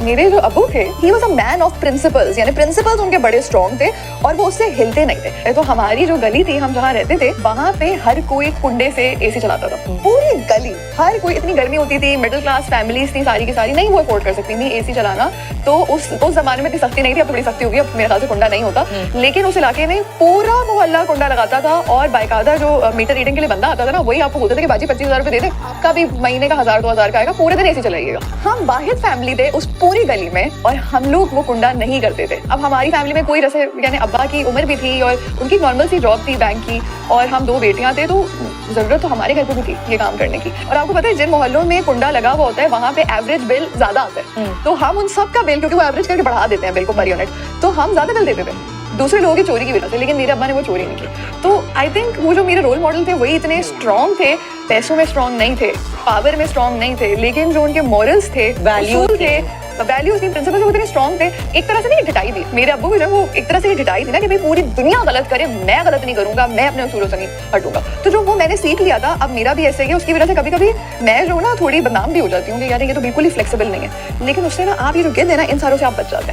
मेरे जो अबू थे, he was a man of principles, यानी प्रिंसिपल्स उनके बड़े स्ट्रॉन्ग थे और वो उससे हिलते नहीं थे। तो हमारी जो गली थी, हम जहाँ रहते थे, वहाँ पे हर कोई कुंडे से एसी चलाता था, पूरी गली। हर कोई, इतनी गर्मी होती थी, मिडिल क्लास फैमिलीज थी सारी की सारी, नहीं वो अफोर्ड कर सकती थी एसी चलाना। तो उस जमाने में इतनी सख्ती नहीं थी, अब थोड़ी सख्ती होगी, अब मेरे ख्याल से कुंडा नहीं होता, लेकिन उस इलाके में पूरा मोहल्ला कुंडा लगाता था। और बाकायदा जो मीटर रीडिंग के लिए बंदा आता था ना, वही आपको बोलते थे कि बाजी 25,000 रुपए दे दे, आपका भी महीने का 1000-2000 का आएगा, पूरे दिन एसी चलाइएगा। हम वाहिद फैमिली थे उस पूरी गली में और हम लोग वो कुंडा नहीं करते थे। अब हमारी फैमिली में कोई, जैसे यानी अब्बा की उम्र भी थी और उनकी नॉर्मल सी जॉब थी बैंक की, और हम 2 बेटियां थे, तो जरूरत तो हमारे घर पे भी थी ये काम करने की। और आपको पता है, जिन मोहल्लों में कुंडा लगा हुआ होता है वहाँ पे एवरेज बिल ज्यादा आता है, तो हम उन सब का बिल, क्योंकि वो एवरेज करके बढ़ा देते हैं बिल को पर यूनिट, तो हम ज्यादा बिल देते थे दूसरे लोगों की चोरी की वजह से। लेकिन मेरे अब्बा ने वो चोरी नहीं की। तो आई थिंक वो जो मेरे रोल मॉडल थे, वही इतने स्ट्रॉन्ग थे, पैसों में स्ट्रॉन्ग नहीं थे, पावर में स्ट्रॉन्ग नहीं थे, लेकिन जो उनके मॉरल्स थे, वैल्यूज थे, वैल्यूज थी, प्रिंसिपल्स, वो इतने स्ट्रॉन्ग थे। एक तरह से नहीं ढिठाई थी, मेरे अब्बू भी जो वो एक तरह से ढिठाई थी ना, कि भाई पूरी दुनिया गलत करे, मैं गलत नहीं करूंगा, मैं अपने उसूलों से नहीं हटूंगा। तो जो वो मैंने सीख लिया था, अब मेरा भी ऐसे ही है। उसकी वजह से कभी कभी मैं जो ना थोड़ी बदनाम भी हो जाती हूँ कि यार ये तो बिल्कुल ही फ्लेक्सिबल नहीं है, लेकिन उससे ना आप ये जो गिल्ड है ना, इन सारों से आप बच जाते हैं।